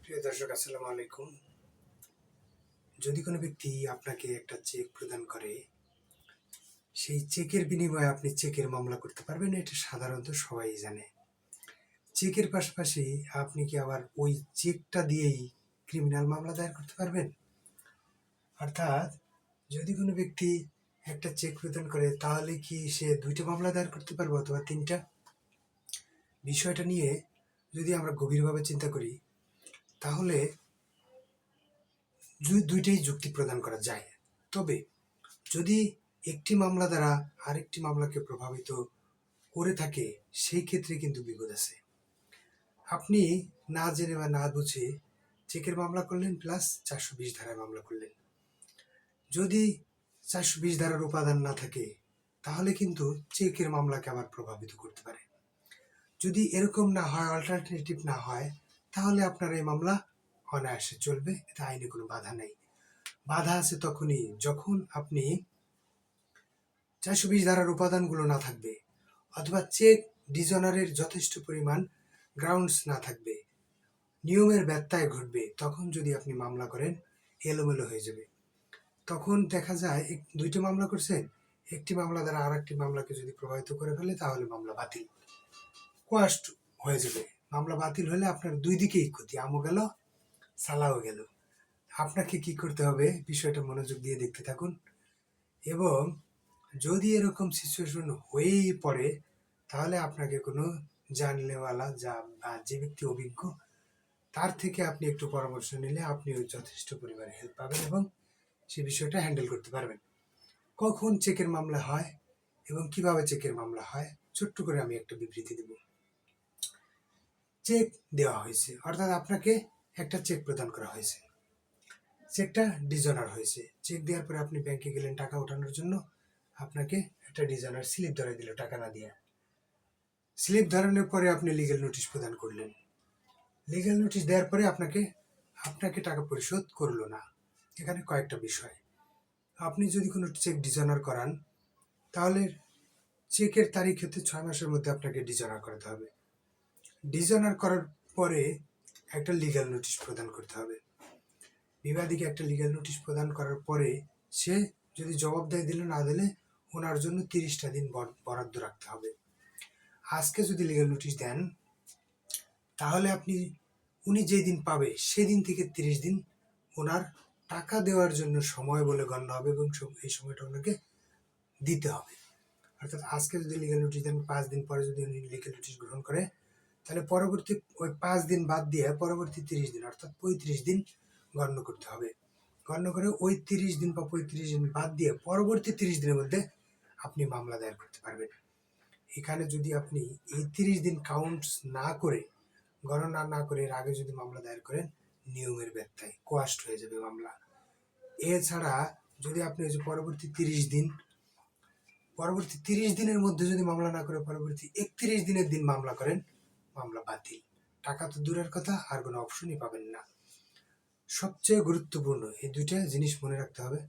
প্রিয় দর্শক, আসসালামু আলাইকুম। যদি কোনো ব্যক্তি আপনাকে একটা চেক প্রদান করে, সেই চেকের বিনিময়ে আপনি চেকের মামলা করতে পারবেন, এটা সাধারণত সবাই জানে। চেকের পাশাপাশি আপনি কি আবার ওই চেকটা দিয়েই ক্রিমিনাল মামলা দায়ের করতে পারবেন? অর্থাৎ যদি কোনো ব্যক্তি একটা চেক প্রদান করে, তাহলে কি সে ২টা মামলা দায়ের করতে পারবে অথবা ৩টা? বিষয়টা নিয়ে যদি আমরা গভীরভাবে চিন্তা করি, তাহলে দুইটাই যুক্তি প্রদান করা যায়। তবে যদি একটি মামলা দ্বারা আরেকটি মামলাকে প্রভাবিত করে থাকে, সেই ক্ষেত্রে কিন্তু বিপদ আছে। আপনি না জেনে বা না বুঝে চেকের মামলা করলেন, প্লাস 420 ধারায় মামলা করলেন। যদি 420 ধারার উপাদান না থাকে, তাহলে কিন্তু চেকের মামলাকে আবার প্রভাবিত করতে পারে। যদি এরকম না হয়, অল্টারনেটিভ না হয়, তাহলে আপনার এই মামলা অনায়াসে চলবে, এতে আইনে কোনো বাধা নেই। বাধা আছে তখনই যখন আপনি 420 ধারার উপাদানগুলো না থাকবে, অথবা চেক ডিজনারের যথেষ্ট পরিমাণ গ্রাউন্ডস না থাকবে, নিয়মের ব্যত্যয় ঘটবে। তখন যদি আপনি মামলা করেন, এলোমেলো হয়ে যাবে। তখন দেখা যায় 2টা মামলা করছেন, একটি মামলা দ্বারা আর একটি মামলাকে যদি প্রভাবিত করে ফেলে, তাহলে মামলা বাতিল, কোয়াস্ট হয়ে যাবে। মামলা বাতিল হলে আপনার দুই দিকেই ক্ষতি, আমও গেল, সালাও গেল। আপনাকে কি করতে হবে, বিষয়টা মনোযোগ দিয়ে দেখতে থাকুন। এবং যদি এরকম সিচুয়েশন হয়েই পড়ে, তাহলে আপনাকে কোনো জানলেওয়ালা বা যে ব্যক্তি অভিজ্ঞ, তার থেকে আপনি একটু পরামর্শ নিলে আপনি যথেষ্ট পরিমাণে হেল্প পাবেন এবং সে বিষয়টা হ্যান্ডেল করতে পারবেন। কখন চেকের মামলা হয় এবং কিভাবে চেকের মামলা হয়, ছোট্ট করে আমি একটা বিবৃতি দেব। চেক দেওয়া হয়েছে, অর্থাৎ আপনাকে একটা চেক প্রদান করা হয়েছে, চেকটা ডিজনার হয়েছে। চেক দেওয়ার পরে আপনি ব্যাংকে গেলেন টাকা ওঠানোর জন্য, আপনাকে একটা ডিজনার স্লিপ ধরে দিল টাকা না দিয়ে। স্লিপ ধরানোর পরে আপনি লিগ্যাল নোটিশ প্রদান করলেন। লিগ্যাল নোটিশ দেওয়ার পরে আপনাকে টাকা পরিশোধ করলো না। এখানে কয়েকটা বিষয়। আপনি যদি কোনো চেক ডিজনার করান, তাহলে চেকের তারিখ হতে 6 মাসের মধ্যে আপনাকে ডিজনার করাতে হবে। ডিজনার করার পরে একটা লিগ্যাল নোটিশ প্রদান করতে হবে। বিবাদীকে একটা লিগ্যাল নোটিশ প্রদান করার পরে সে যদি জবাবদাহি দিলে না দিলে, ওনার জন্য 30টা দিন বরাদ্দ রাখতে হবে। আজকে যদি লিগ্যাল নোটিশ দেন, তাহলে উনি যেই দিন পাবে সেদিন থেকে 30 দিন ওনার টাকা দেওয়ার জন্য সময় বলে গণ্য হবে এবং এই সময়টা ওনাকে দিতে হবে। অর্থাৎ আজকে যদি লিগ্যাল নোটিশ দেন, 5 দিন পরে যদি উনি লিগ্যাল নোটিশ গ্রহণ করে, তাহলে পরবর্তী ওই 5 দিন বাদ দিয়ে পরবর্তী 30 দিন অর্থাৎ 35 দিন গণ্য করতে হবে। গণ্য করে ওই 30 দিন বা 35 দিন বাদ দিয়ে পরবর্তী 30 দিনের মধ্যে আপনি মামলা দায়ের করতে পারবেন। এখানে যদি আপনি এই 30 দিন কাউন্টস না করে, গণনা না করে এর আগে যদি মামলা দায়ের করেন, নিয়মের ব্যত্যয় কোয়াস্ট হয়ে যাবে মামলা। এছাড়া যদি আপনি ওই যে পরবর্তী 30 দিনের মধ্যে যদি মামলা না করে পরবর্তী 31 দিনের দিন মামলা করেন, মামলা বাতিল। টাকা তো দূরের কথা, আর কোনো অপশনই পাবেন না। সবচেয়ে গুরুত্বপূর্ণ এই 2টা জিনিস মনে রাখতে হবে,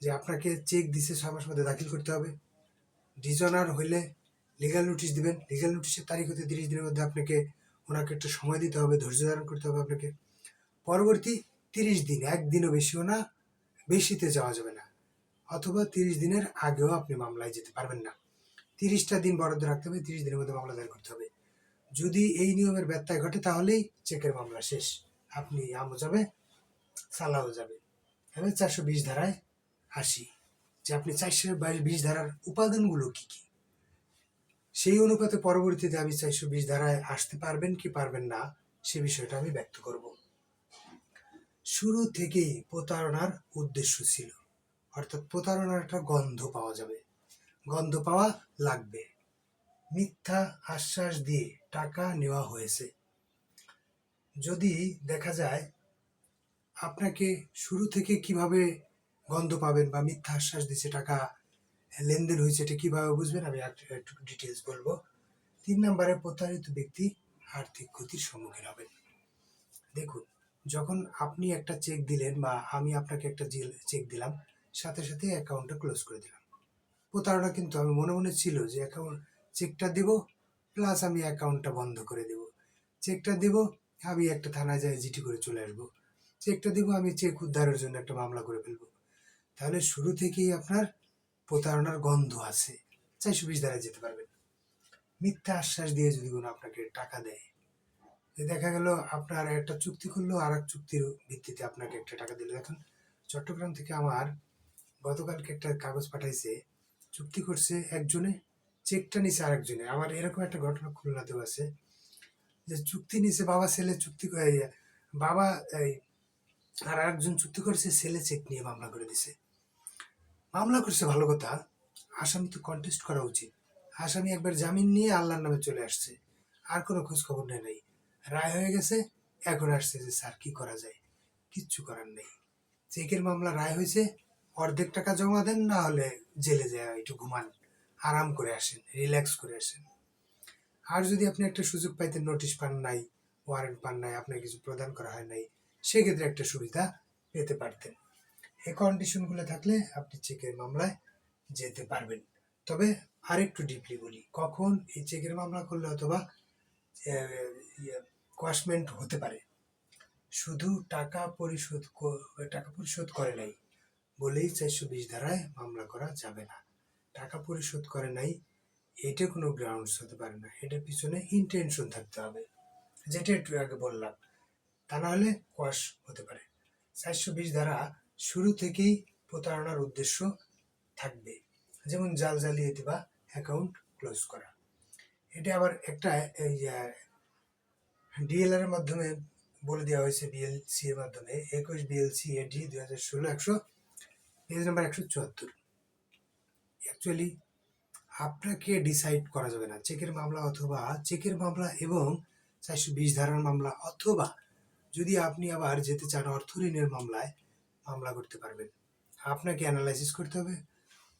যে আপনাকে চেক দিছে 6 মাস মধ্যে দাখিল করতে হবে। ডিজনার হইলে লিগ্যাল নোটিশ দিবেন, লিগ্যাল নোটিশের তারিখ হতে 30 দিনের মধ্যে আপনাকে ওনাকে একটু সময় দিতে হবে, ধৈর্য ধারণ করতে হবে আপনাকে। পরবর্তী 30 দিন, একদিনও বেশিও না, বেশিতে যাওয়া যাবে না, অথবা 30 দিনের আগেও আপনি মামলায় যেতে পারবেন না। 30টা দিন বরাদ্দ রাখতে হবে, 30 দিনের মধ্যে মামলা দায়ের করতে হবে। যদি এই নিয়মের ব্যত্যয় ঘটে, তাহলেই চেকের মামলা শেষ, আপনি আমও যাবে, সালাও যাবে। এবার 420 ধারায় আসি, যে আপনি 420 ধারার উপাদানগুলো কি কি, সেই অনুপাতে পরবর্তীতে আমি 420 ধারায় আসতে পারবেন কি পারবেন না, সে বিষয়টা আমি ব্যক্ত করব। শুরু থেকেই প্রতারণার উদ্দেশ্য ছিল, অর্থাৎ প্রতারণার একটা গন্ধ পাওয়া যাবে, গন্ধ পাওয়া লাগবে। মিথ্যা আশ্বাস দিয়ে টাকা নেওয়া হয়েছে। যদি দেখা যায় আপনাকে শুরু থেকে কিভাবে গন্ধ পাবেন বা মিথ্যা আশ্বাস দিচ্ছে টাকা লেনদেন হয়েছে, এটা কিভাবে বুঝবেন, আমি একটু ডিটেলস বলবো। 3 নম্বরে, প্রতারিত ব্যক্তি আর্থিক ক্ষতির সম্মুখীন হবেন। দেখুন, যখন আপনি একটা চেক দিলেন বা আমি আপনাকে একটা চেক দিলাম, সাথে সাথে অ্যাকাউন্টটা ক্লোজ করে দিলাম। প্রতারণা কিন্তু আমি মনে মনে ছিল যে চেকটা দেব প্লাস আমি অ্যাকাউন্টটা বন্ধ করে দেব, চেকটা দেব আমি একটা থানায় যাই জিডি করে চলে আসবো, চেকটা দিব, আমি চেক উদ্ধারের জন্য একটা মামলা করে ফেলবো। তাহলে শুরু থেকেই আপনার প্রতারণার গন্ধ আছে। 420 ধারায় যেতে পারবেন। মিথ্যা আশ্বাস দিয়ে যদি কোনো আপনাকে টাকা দেয়, দেখা গেল আপনার একটা চুক্তি করলো, আর এক চুক্তির ভিত্তিতে আপনাকে একটা টাকা দিল। এখন চট্টগ্রাম থেকে আমার গতকালকে একটা কাগজ পাঠাইছে, চুক্তি করছে একজনে, চেকটা নিছে আরেকজনে। আমার এরকম একটা ঘটনা খুলনাতেও আছে, যে চুক্তি নিছে বাবা ছেলে, বাবা এই আর আরেকজন চুক্তি করছে, ছেলে চেক নিয়ে মামলা করে দিছে। মামলা করছে ভালো কথা, আসামি তো কন্টেস্ট করা উচিত। আসামি একবার জামিন নিয়ে আল্লাহর নামে চলে আসছে, আর কোনো খোঁজ খবর নেই নাই, রায় হয়ে গেছে। এখন আসছে যে স্যার কি করা যায়, কিচ্ছু করার নেই। চেকের মামলা রায় হয়েছে, অর্ধেক টাকা জমা দেন, না হলে জেলে যায় একটু ঘুমান, আরাম করে আসেন, রিল্যাক্স করে আসেন। আর যদি আপনি একটা সুযোগ পাইতেন, নোটিশ পান নাই, ওয়ারেন্ট পান নাই, আপনার কিছু প্রদান করা হয় নাই, সেক্ষেত্রে একটা সুবিধা পেতে পারতেন। এই কন্ডিশনগুলো থাকলে আপনি চেকের মামলায় যেতে পারবেন। তবে আরেকটু ডিপলি বলি, কখন এই চেকের মামলা করলে অথবা কোয়াশমেন্ট হতে পারে, শুধু টাকা পরিশোধ করে নাই বলেই 420 ধারায় মামলা করা যাবে না। টাকা পরিশোধ করে নাই এটা কোনো গ্রাউন্ডস হতে পারে না, এটার পিছনে ইন্টেনশন থাকতে হবে, যেটা একটু আগে বললাম। তা না হলে কোয়াশ হতে পারে। 420 ধারা শুরু থেকেই প্রতারণার উদ্দেশ্য থাকবে, যেমন জাল জালিয়াতি বা অ্যাকাউন্ট ক্লোজ করা। এটা আবার একটা ডিএলআর এর মাধ্যমে বলে দেওয়া হয়েছে, বিএলসি এর মাধ্যমে 21 বিএলসি এডি 2016 পেজ নাম্বার 174। অ্যাকচুয়ালি আপনাকে ডিসাইড করা যাবে না চেকের মামলা এবং 420 ধারার মামলা, অথবা যদি আপনি আবার যেতে চান অর্থ ঋণের মামলায়, মামলা করতে পারবেন। আপনাকে অ্যানালাইসিস করতে হবে,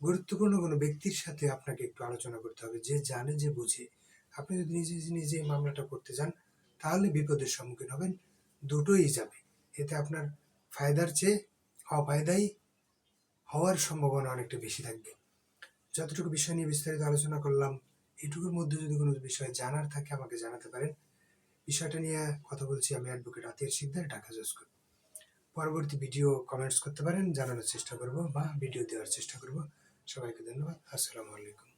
গুরুত্বপূর্ণ কোনো ব্যক্তির সাথে আপনাকে একটু আলোচনা করতে হবে, যে জানে, যে বুঝে। আপনি যদি নিজে নিজে মামলাটা করতে যান, তাহলে বিপদের সম্মুখীন হবেন, দুটোই যাবে। এতে আপনার ফায়দার চেয়ে অফায়দাই হওয়ার সম্ভাবনা অনেকটা বেশি থাকবে। যতটুকু বিষয় নিয়ে বিস্তারিত আলোচনা করলাম, এটুকুর মধ্যে যদি কোনো বিষয় জানার থাকে আমাকে জানাতে পারেন। বিষয়টা নিয়ে কথা বলছি আমি, অ্যাডভোকেট আতিয়ার শিকদার, ঢাকা জজ কোর্ট। পরবর্তী ভিডিও কমেন্টস করতে পারেন, জানানোর চেষ্টা করব বা ভিডিও দেওয়ার চেষ্টা করব। সবাইকে ধন্যবাদ। আসসালামু আলাইকুম।